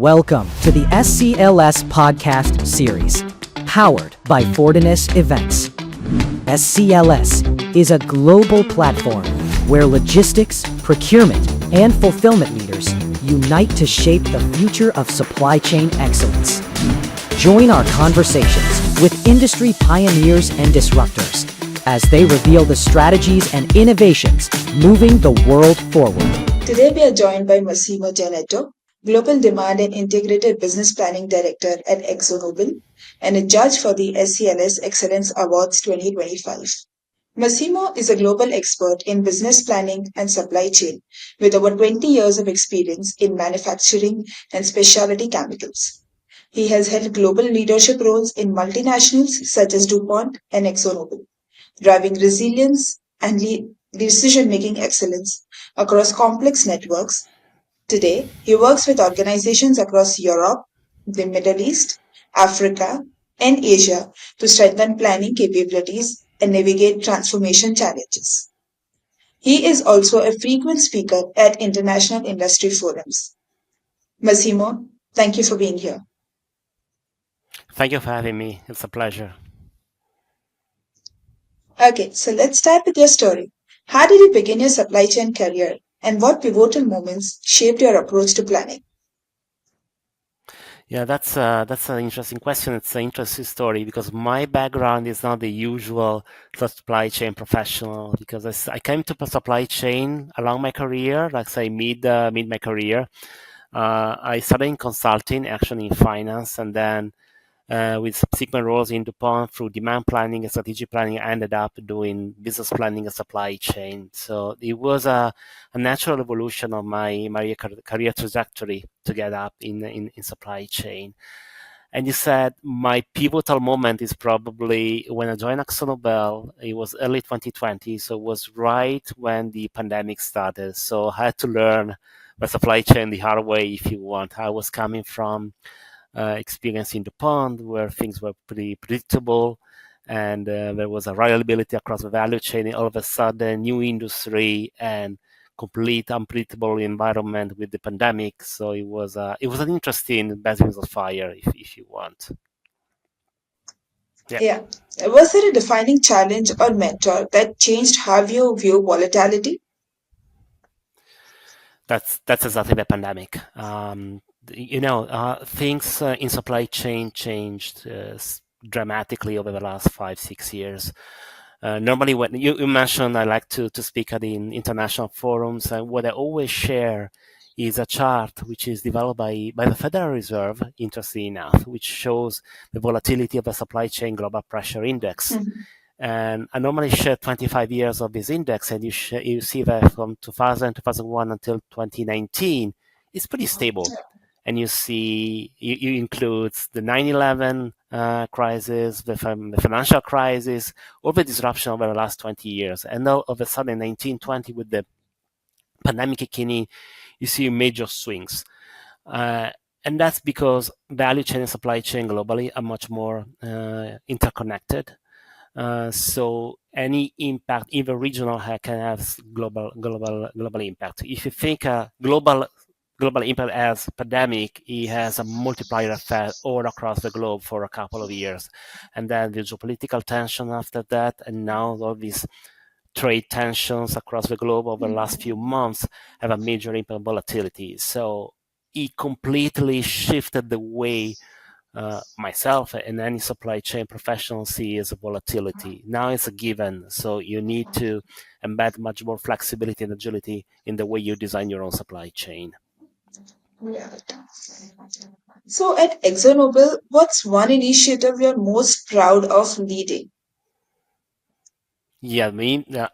Welcome to the SCLS podcast series, powered by Fortinus Events. SCLS is a global platform where logistics, procurement, and fulfillment leaders unite to shape the future of supply chain excellence. Join our conversations with industry pioneers and disruptors as they reveal the strategies and innovations moving the world forward. Today we are joined by Massimo Giannetto, Global Demand and Integrated Business Planning Director at AkzoNobel and a judge for the SCLS Excellence Awards 2025. Massimo is a global expert in business planning and supply chain with over 20 years of experience in manufacturing and specialty chemicals. He has held global leadership roles in multinationals such as DuPont and ExxonMobil, driving resilience and decision-making excellence across complex networks. Today, he works with organizations across Europe, the Middle East, Africa, and Asia to strengthen planning capabilities and navigate transformation challenges. He is also a frequent speaker at international industry forums. Massimo, thank you for being here. Thank you for having me. It's a pleasure. Okay, so let's start with your story. How did you begin your supply chain career, and what pivotal moments shaped your approach to planning? Yeah, that's an interesting question. It's an interesting story because my background is not the usual supply chain professional. Because I came to supply chain along my career, like say mid my career. I started in consulting, actually in finance, and then with subsequent roles in DuPont through demand planning and strategic planning, I ended up doing business planning and supply chain. So it was a natural evolution of my career trajectory to get up in supply chain. And you said my pivotal moment is probably when I joined AkzoNobel. It was early 2020, so it was right when the pandemic started. So I had to learn the supply chain the hard way, if you want. I was coming from experience in DuPont where things were pretty predictable and there was a reliability across the value chain. And all of a sudden, new industry and complete unpredictable environment with the pandemic. So it was an interesting baptism of fire, if you want. Yeah. Was there a defining challenge or mentor that changed how you view volatility? That's exactly the pandemic. Things in supply chain changed dramatically over the last 5-6 years. Normally, when you mentioned I like to speak at the international forums, and what I always share is a chart which is developed by the Federal Reserve, interesting enough, which shows the volatility of the supply chain global pressure index. Mhm. And I normally share 25 years of this index, and you see that from 2001 until 2019, it's pretty stable. And you see, you includes the 9/11 crisis, the financial crisis, all the disruption over the last 20 years. And all of a sudden, 1920, with the pandemic kicking in, you see major swings. And that's because value chain and supply chain globally are much more interconnected. So any impact, even regional, can have global impact. If you think global impact as pandemic, it has a multiplier effect all across the globe for a couple of years, and then the geopolitical tension after that, and now all these trade tensions across the globe over the last few months have a major impact on volatility. So it completely shifted the way myself and any supply chain professional see as a volatility. Now it's a given, so you need to embed much more flexibility and agility in the way you design your own supply chain. Yeah. So at ExxonMobil, what's one initiative you're most proud of leading? Yeah,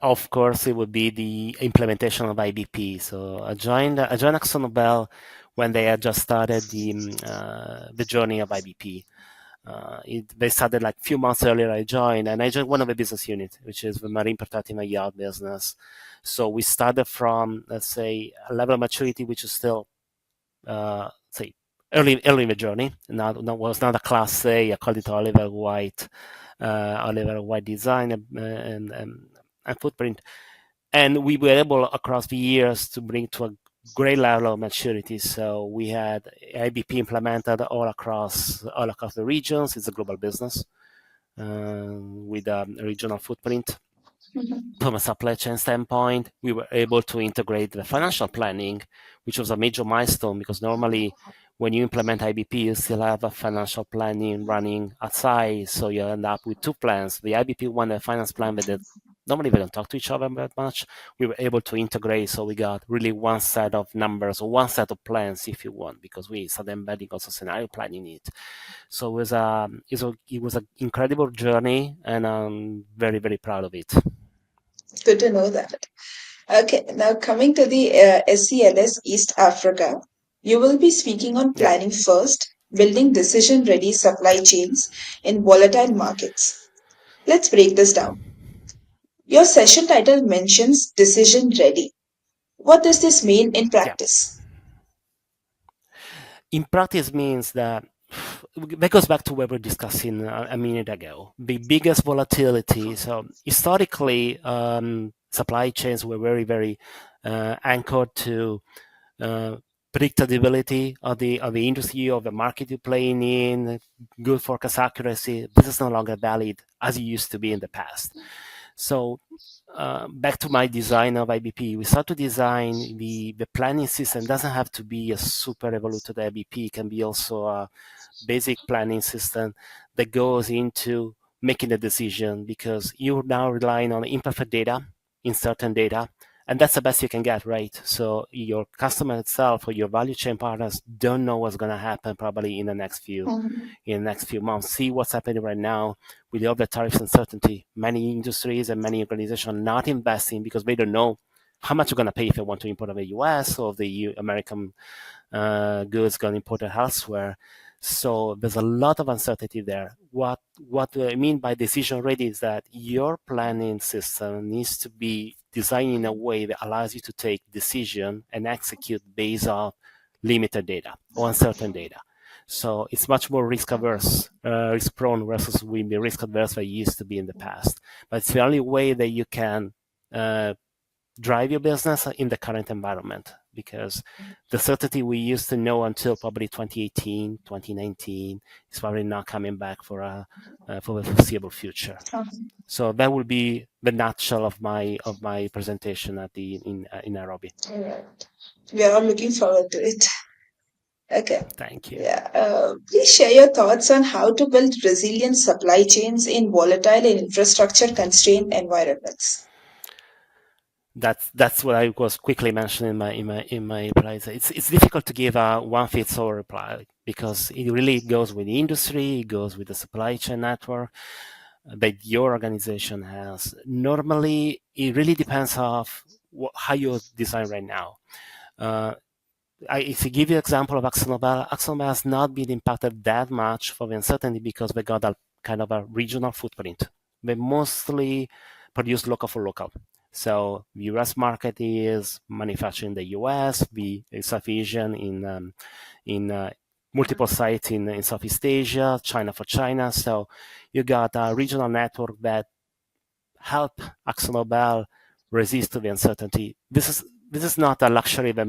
of course, it would be the implementation of IBP. So I joined AkzoNobel when they had just started the journey of IBP. They started like a few months earlier. I joined one of the business units, which is the marine protective and yacht business. So we started from, let's say, a level of maturity which is still, say, early in the journey. Was not a class A. I called it Oliver White design and footprint. And we were able across the years to bring to a great level of maturity. So we had IBP implemented all across the regions. It's a global business with a regional footprint. From a supply chain standpoint, we were able to integrate the financial planning, which was a major milestone because normally when you implement IBP, you still have a financial planning running outside. So you end up with two plans, the IBP one and the finance plan, but normally they don't talk to each other that much. We were able to integrate. So we got really one set of numbers or one set of plans, if you want, because we started embedding also scenario planning in it. So it was an incredible journey, and I'm very, very proud of it. Good to know that. Okay, now coming to the SCLS East Africa, you will be speaking on Yeah. planning first, building decision ready supply chains in volatile markets. Let's break this down. Your session title mentions decision ready. What does this mean in Yeah. practice? In practice means that goes back to what we were discussing a minute ago. The biggest volatility. So historically, supply chains were very, very anchored to uh, predictability of the industry, of the market you're playing in, good forecast accuracy. This is no longer valid as it used to be in the past. So back to my design of IBP, we start to design the planning system. It doesn't have to be a super evoluted IBP. It can be also a basic planning system that goes into making a decision because you're now relying on imperfect data, uncertain data, and that's the best you can get, right? So your customer itself or your value chain partners don't know what's going to happen probably in the next few months. See what's happening right now with all the tariffs uncertainty. Many industries and many organizations are not investing because they don't know how much you're going to pay if they want to import of the US or the American goods going imported elsewhere. So there's a lot of uncertainty there. What I mean by decision ready is that your planning system needs to be designed in a way that allows you to take decision and execute based on limited data or uncertain data. So it's much more risk averse, risk prone versus we be risk adverse that used to be in the past. But it's the only way that you can drive your business in the current environment because the certainty we used to know until probably 2018, 2019 is probably not coming back for the foreseeable future. So that will be the nutshell of my presentation in Nairobi. All right. We are all looking forward to it. Okay. Thank you. Yeah. Please share your thoughts on how to build resilient supply chains in volatile and infrastructure constrained environments. That's what I was quickly mentioning in my reply. It's difficult to give a one fits all reply because it really goes with the industry, it goes with the supply chain network that your organization has. Normally, it really depends of how you design right now. If you give you an example of AkzoNobel has not been impacted that much for the uncertainty because they got a kind of a regional footprint. They mostly produce local for local. So the US market is manufacturing in the US, the South Asian in multiple sites in Southeast Asia, China for China. So you got a regional network that help AkzoNobel resist to the uncertainty. This is not a luxury that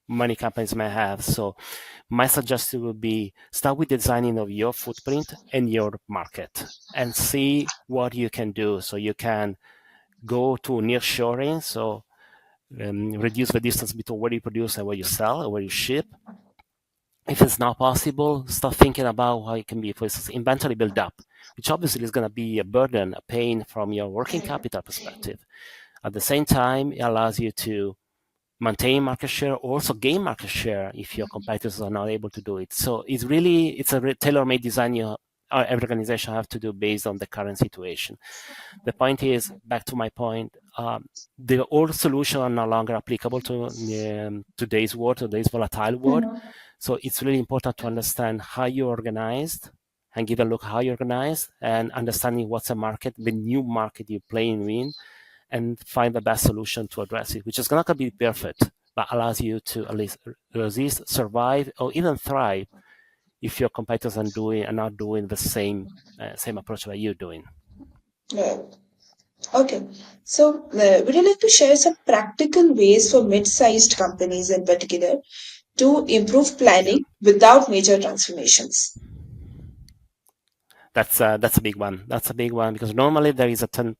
many companies may have. So my suggestion would be start with designing of your footprint and your market and see what you can do. So you can go to nearshoring, so reduce the distance between where you produce and where you sell or where you ship. If it's not possible, start thinking about how it can be, for instance, inventory build up, which obviously is going to be a burden, a pain from your working capital perspective. At the same time, it allows you to maintain market share, or also gain market share if your competitors are not able to do it. So it's a tailor-made design every organization have to do based on the current situation. The point is, back to my point, the old solutions are no longer applicable to today's world, today's volatile world. So it's really important to understand how you're organized and give a look how you're organized and understanding what's the market, the new market you're playing in, and find the best solution to address it, which is not going to be perfect, but allows you to at least resist, survive, or even thrive if your competitors are not doing the same approach that you're doing. Yeah. Okay. So, would you like to share some practical ways for mid-sized companies in particular to improve Yeah, planning without major transformations? that's a big one. That's a big one because normally there is a ten,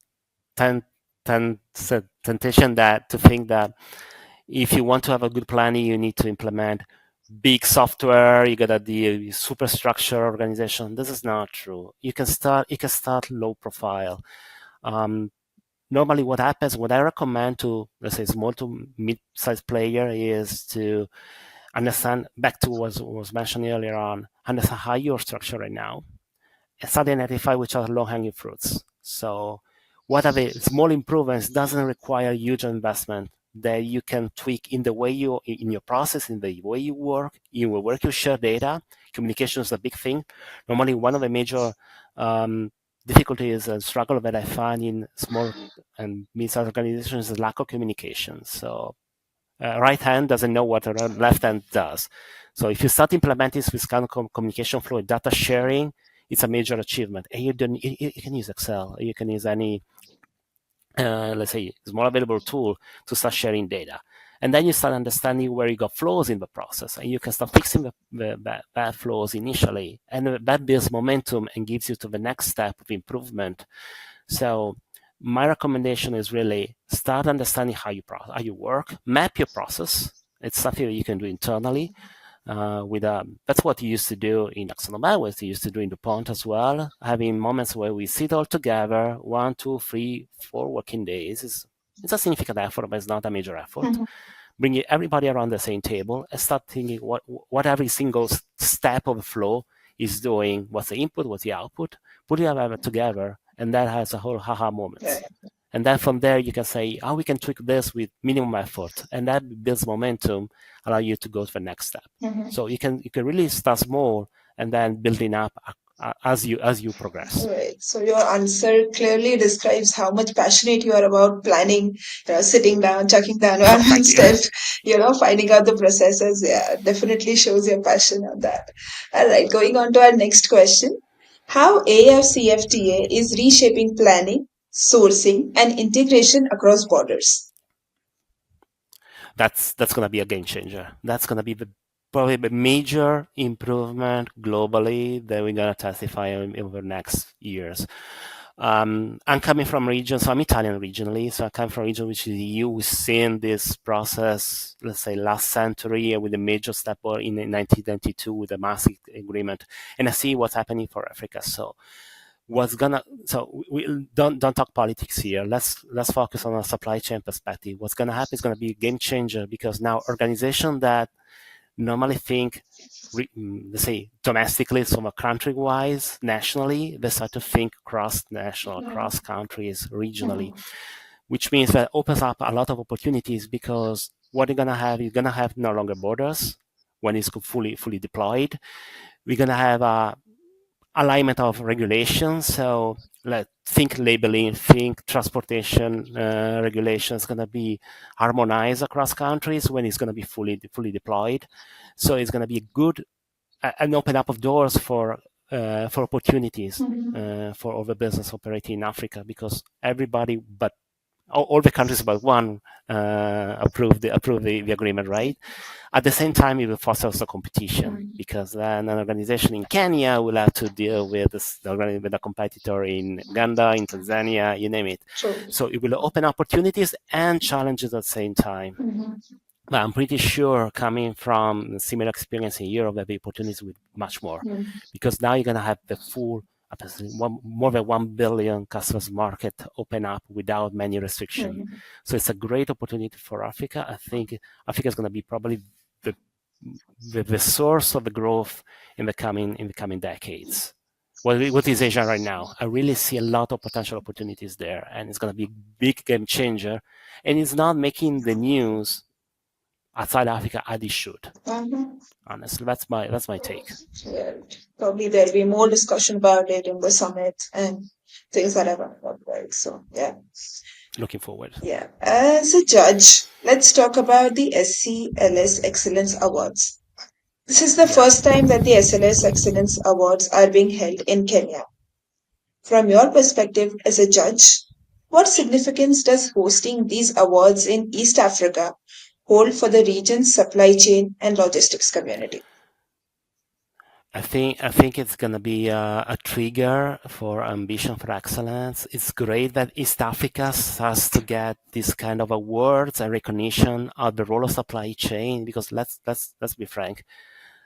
temptation that to think that if you want to have a good planning, you need to implement big software. You gotta the superstructure organization. This is not true. You can start low profile. Um, Normally what happens, what I recommend to, let's say, small to mid-sized player is to understand, back to what was mentioned earlier on, understand how you're structured right now and start identify which are low-hanging fruits. So what are the small improvements doesn't require huge investment that you can tweak in the way you, in your process, in the way you work, in the work you share data. Communication is a big thing. Normally one of the major um, difficulties and struggle that I find in small and mid-sized organizations is lack of communication. So right hand doesn't know what the left hand does. So if you start implementing this kind of communication flow, data sharing, it's a major achievement. And you can use Excel, you can use any, let's say, small available tool to start sharing data. And then you start understanding where you got flaws in the process, and you can start fixing the bad flaws initially. And that builds momentum and gives you to the next step of improvement. So my recommendation is really start understanding how you work, map your process. It's something that you can do internally. That's what you used to do in AkzoNobel, what you used to do in DuPont as well. Having moments where we sit all together, 1, 2, 3, 4 working days. It's a significant effort, but it's not a major effort. Mhm. Bring everybody around the same table and start thinking what every single step of the flow is doing. What's the input? What's the output? Put it together, and that has a whole haha Yeah. moments. And then from there, you can say, oh, we can tweak this with minimum effort. And that builds momentum, allow you to go to the next step. Mhm. So you can really start small and then building up as you progress. Right. So your answer clearly describes how much passionate you are about planning, sitting down, chucking down Oh, one thank you. step, finding out the processes. Yeah, definitely shows your passion on that. All right, going on to our next question. How AFCFTA is reshaping planning, sourcing, and integration across borders. That's going to be a game changer. That's going to be probably the major improvement globally that we're going to testify over the next years. I'm coming from a region, so I'm Italian originally. So I come from a region which is the EU. We've seen this process, let's say, last century with a major step in 1992 with the Maastricht Agreement, and I see what's happening for Africa. So we don't talk politics here. Let's focus on a supply chain perspective. What's gonna happen is gonna be a game changer because now organizations that normally think let's say domestically, so country wise, nationally, they start to think cross national, cross countries, regionally, which means that opens up a lot of opportunities because what you're gonna have no longer borders when it's fully deployed. We're gonna have a alignment of regulations. So think labeling, think transportation regulations going to be harmonized across countries when it's going to be fully deployed. So it's going to be good an open up of doors for opportunities for all the business operating in Africa because everybody but all the countries but one approve the agreement, right? At the same time, it will foster also competition because then an organization in Kenya will have to deal with with a competitor in Uganda, in Tanzania, you name it. True. So it will open opportunities and challenges at the same time. Mhm. But I'm pretty sure coming from similar experience in Europe, that the opportunities will be much more because now you're going to have the full more than 1 billion customers market open up without many restriction. So it's a great opportunity for Africa. I think Africa is going to be probably the, the source of the growth in the coming decades. What is Asia right now? I really see a lot of potential opportunities there, and it's going to be a big game changer. And it's not making the news outside Africa as it should. Mhm. Honestly, that's my take. Yeah, probably there'll be more discussion about it in the summit and things that have happened, right? So, yeah. Looking forward. Yeah. As a judge, let's talk about the SCLS Excellence Awards. This is the Yeah. first time that the SLS Excellence Awards are being held in Kenya. From your perspective as a judge, What significance does hosting these awards in East Africa hold for the region's supply chain and logistics community? I think it's gonna be a trigger for ambition for excellence. It's great that East Africa starts to get this kind of awards and recognition of the role of supply chain, because let's be frank.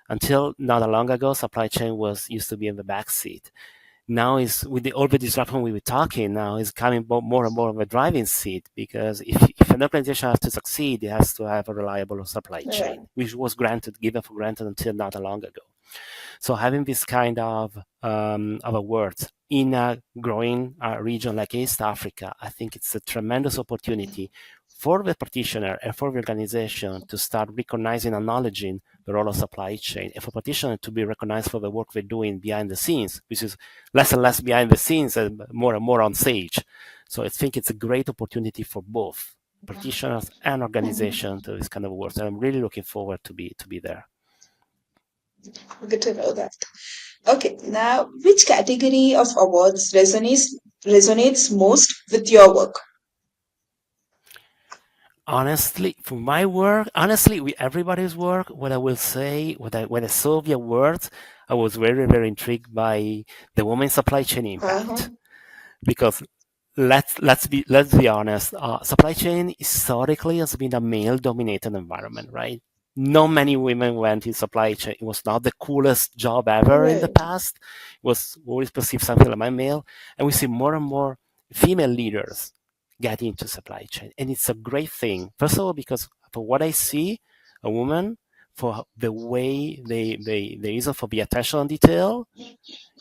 Until not long ago, supply chain was used to be in the back seat. Now is with all the disruption we were talking now is coming more and more of a driving seat, because if an organization has to succeed, it has to have a reliable supply Yeah. chain, which was given for granted until not long ago. So having this kind of awards in a growing region like East Africa, I think it's a tremendous opportunity for the practitioner and for the organization to start recognizing and acknowledging the role of supply chain, and for practitioners to be recognized for the work they're doing behind the scenes, which is less and less behind the scenes and more on stage. So I think it's a great opportunity for both practitioners and organization to this kind of awards, and I'm really looking forward to be there. Good to know that. Okay, now which category of awards resonates most with your work? Honestly, for my work, honestly, with everybody's work, what I will say, when I saw the awards, I was very intrigued by the women's supply chain Uh-huh. impact, because let's be honest, supply chain historically has been a male-dominated environment, right? Not many women went in supply chain. It was not the coolest job ever in the Right. past. It was always perceived something like my male, and we see more and more female leaders getting into supply chain, and it's a great thing. First of all, because for what I see, a woman, for the way they use it, for the attention on detail,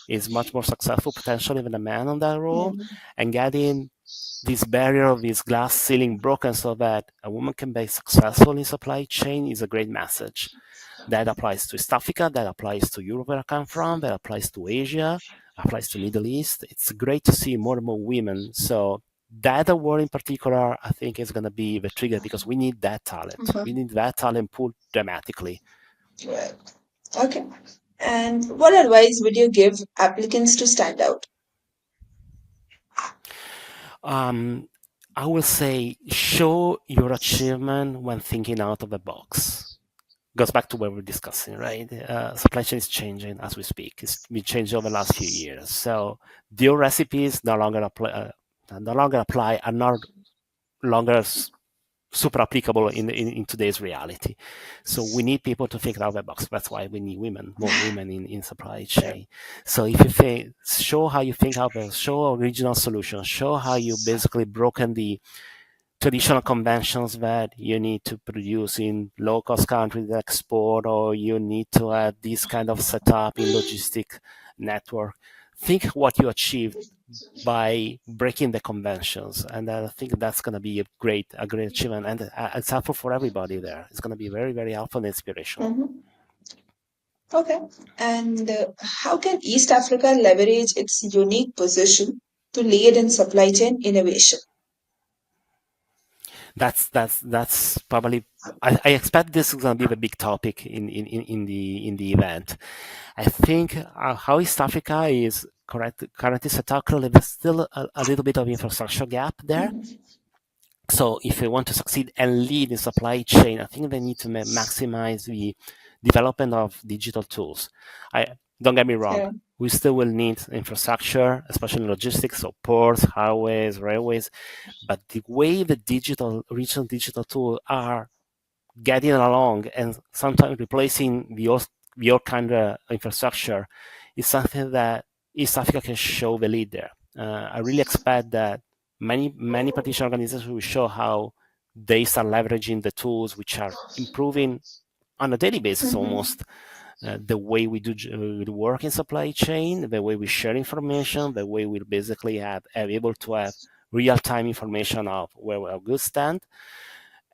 is much more successful potentially than a man on that role, Mhm. and getting this barrier of this glass ceiling broken so that a woman can be successful in supply chain is a great message. That applies to East Africa, that applies to Europe where I come from, that applies to Asia, applies to Middle East. It's great to see more and more women. So that award in particular, I think, is going to be the trigger, because we need that talent. We Mhm. need that talent pool dramatically. Right. Okay. And what advice would you give applicants to stand out? Um, I will say show your achievement when thinking out of the box. Goes back to what we're discussing, right? Supply chain is changing as we speak. It's been changed over the last few years. So the old recipes no longer apply, are not longer super applicable in today's reality. So we need people to think out of the box. That's why we need more women in supply Yeah. chain. So if you think, show how you think out of, show original solutions, show how you basically broken the traditional conventions that you need to produce in low-cost countries that export, or you need to have this kind of setup in logistic network. Think what you achieved by breaking the conventions, and I think that's going to be a great achievement, and it's helpful for everybody there. It's going to be very helpful and inspirational. Mhm. Okay. And how can East Africa leverage its unique position to lead in supply chain innovation? That's probably, I expect this is going to be the big topic in the event. I think how East Africa is currently set up, clearly there's still a little bit of infrastructure gap there. Mhm. So if they want to succeed and lead in supply chain, I think they need to maximize the development of digital tools. I Don't get me wrong, Yeah. we still will need infrastructure, especially in logistics, so ports, highways, railways. But the way the regional digital tools are getting along and sometimes replacing the old kind of infrastructure is something that East Africa can show the lead there. I really expect that many partition organizations will show how they start leveraging the tools, which are improving on a daily basis Mhm. almost, the way we do work in supply chain, the way we share information, the way we basically are able to have real-time information of where our goods stand,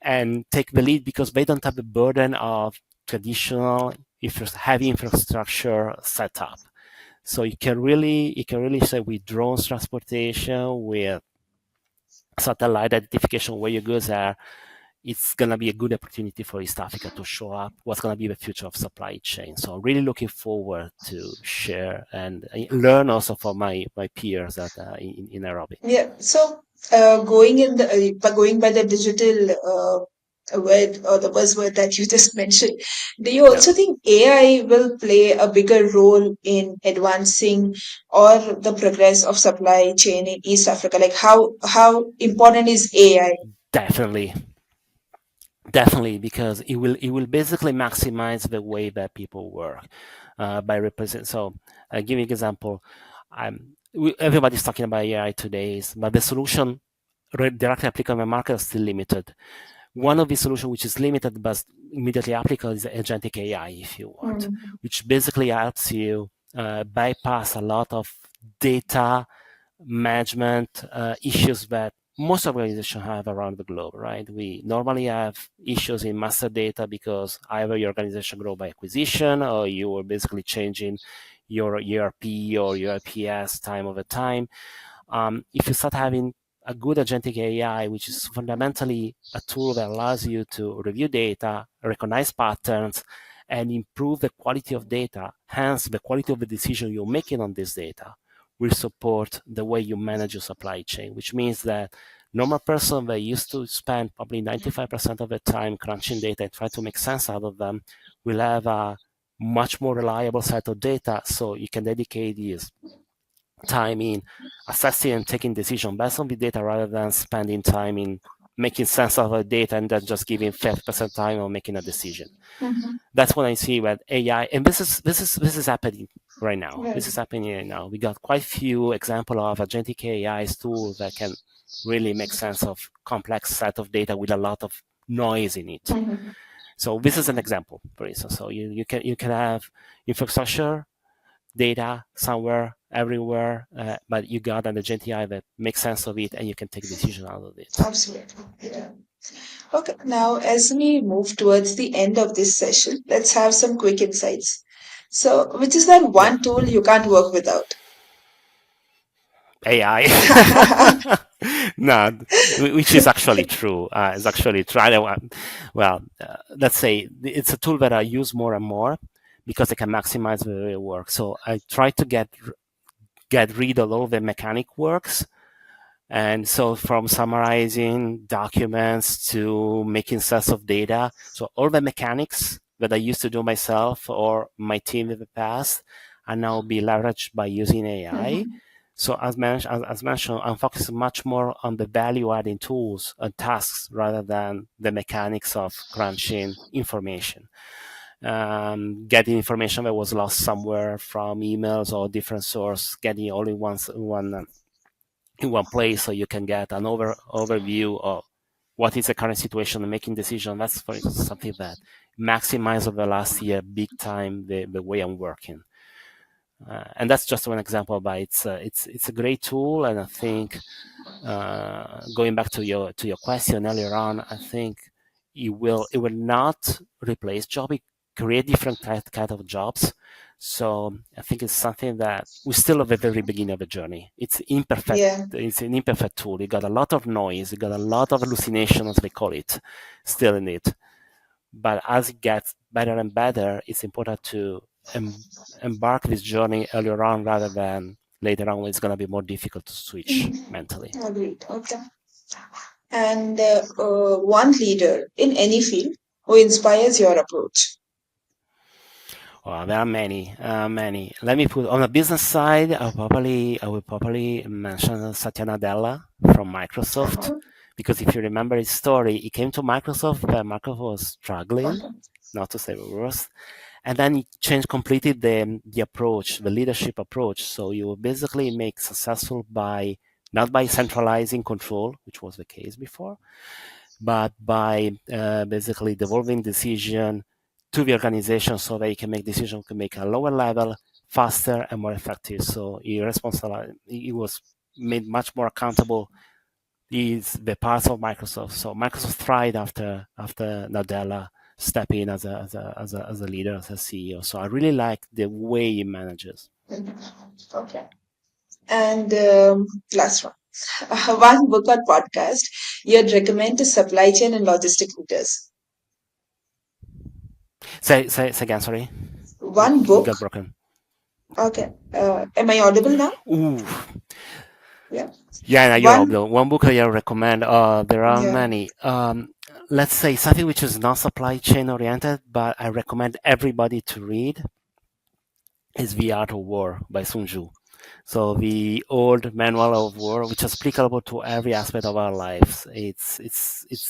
and take the lead, because they don't have the burden of traditional heavy infrastructure setup. So you can really say with drones transportation, with satellite identification where your goods are, it's going to be a good opportunity for East Africa to show up what's going to be the future of supply chain. So I'm really looking forward to share and learn also from my peers in Nairobi. Yeah. So Going by the digital word or the buzzword that you just mentioned, do you Yeah, also think AI will play a bigger role in advancing or the progress of supply chain in East Africa? Like how important is AI? definitely. Definitely, because it will basically maximize the way that people work by represent. So, give you an example. Everybody's talking about AI today, but the solution directly applicable in the market is still limited. One of the solutions which is limited but immediately applicable is agentic AI, if you want, Mm, which basically helps you bypass a lot of data management issues that most organizations have around the globe, right? We normally have issues in master data because either your organization grow by acquisition or you are basically changing your ERP or your IPS time over time. If you start having a good agentic AI, which is fundamentally a tool that allows you to review data, recognize patterns, and improve the quality of data, hence the quality of the decision you're making on this data, will support the way you manage your supply chain, which means that normal person that used to spend probably 95% of their time crunching data and try to make sense out of them will have a much more reliable set of data, so you can dedicate his time in assessing and taking decision based on the data rather than spending time in making sense of the data and then just giving 50% time on making a decision. mhm. That's what I see with AI, and this is happening right now. Right. This is happening right now. We got quite few example of agentic AI's tool that can really make sense of complex set of data with a lot of noise in it. Mhm. So this is an example, for instance. So you can have infrastructure data somewhere, everywhere, but you got an agent AI that makes sense of it and you can take a decision out of it. Absolutely. Yeah. Okay. Now, as we move towards the end of this session, let's have some quick insights. So, which is that Yeah, one tool you can't work without? AI. No, which is actually true. It's actually true. Well, let's say it's a tool that I use more and more because it can maximize the work. So I try to get rid of all the mechanic works. And so from summarizing documents to making sense of data, so all the mechanics that I used to do myself or my team in the past are now be leveraged by using AI. Mhm. So as mentioned, I'm focusing much more on the value-adding tools and tasks rather than the mechanics of crunching information. Getting information that was lost somewhere from emails or different source, getting all in one place so you can get an overview of what is the current situation and making decision. That's for instance something that maximized over the last year big time the way I'm working. And that's just one example, but it's a great tool, and I think going back to your question earlier on, I think it will not replace job. It create different kind of jobs. So I think it's something that we're still at the very beginning of the journey. It's imperfect. Yeah. It's an imperfect tool. It got a lot of noise. It got a lot of hallucination, as they call it, still in it. But as it gets better and better, it's important to embark this journey earlier on rather than later on when it's going to be more difficult to switch mentally. Agreed. Okay. And one leader in any field who inspires your approach. Well, there are many, many. Let me put on the business side. I will probably mention Satya Nadella from Microsoft, Uh-huh. because if you remember his story, he came to Microsoft, but Microsoft was struggling, Okay. not to say the worst, and then he changed completely the approach, the leadership approach. So you basically make successful by not by centralizing control, which was the case before, but by basically devolving decision to the organization so that you can make decisions can make a lower level, faster and more effective. So he was made much more accountable. Is the parts of Microsoft. So Microsoft thrived after Nadella stepped in as a leader, as a CEO. So I really like the way he manages. Okay. And last one. One book or podcast you'd recommend to supply chain and logistic leaders. Say again, sorry. One You book. got broken. Okay. Am I audible now? Ooh. Yeah. Yeah, in Europe, One. the one book I recommend, there are Yeah. many. Let's say something which is not supply chain oriented, but I recommend everybody to read is The Art of War by Sun Tzu. So the old manual of war, which is applicable to every aspect of our lives. It's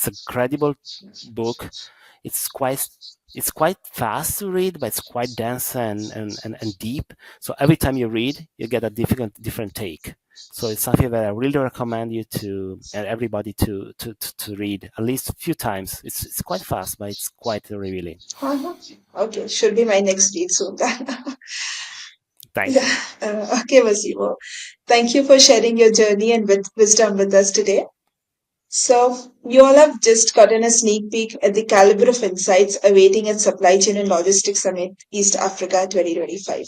a credible book. It's quite it's quite fast to read, but it's quite dense and deep. So every time you read, you get a different take. So it's something that I really recommend you to and everybody to read at least a few times. It's quite fast, but it's quite revealing. Uh-huh. Okay, should be my next read soon. Thank Yeah. you. Okay, Massimo. Thank you for sharing your journey and wisdom with us today. So, you all have just gotten a sneak peek at the caliber of insights awaiting at Supply Chain and Logistics Summit East Africa 2025.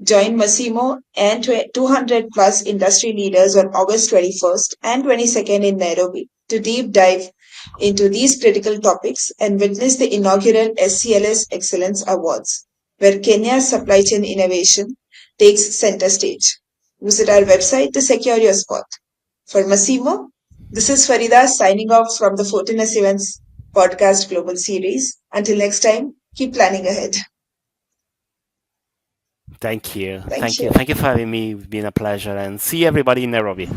Join Massimo and 200 plus industry leaders on August 21st and 22nd in Nairobi to deep dive into these critical topics and witness the inaugural SCLS Excellence Awards, where Kenya's supply chain innovation takes center stage. Visit our website to secure your spot. For Massimo, this is Farida signing off from the Fortinus Events Podcast Global Series. Until next time, keep planning ahead. Thank you. Thank Thank you. you. Thank you for having me. It's been a pleasure. And see everybody in Nairobi.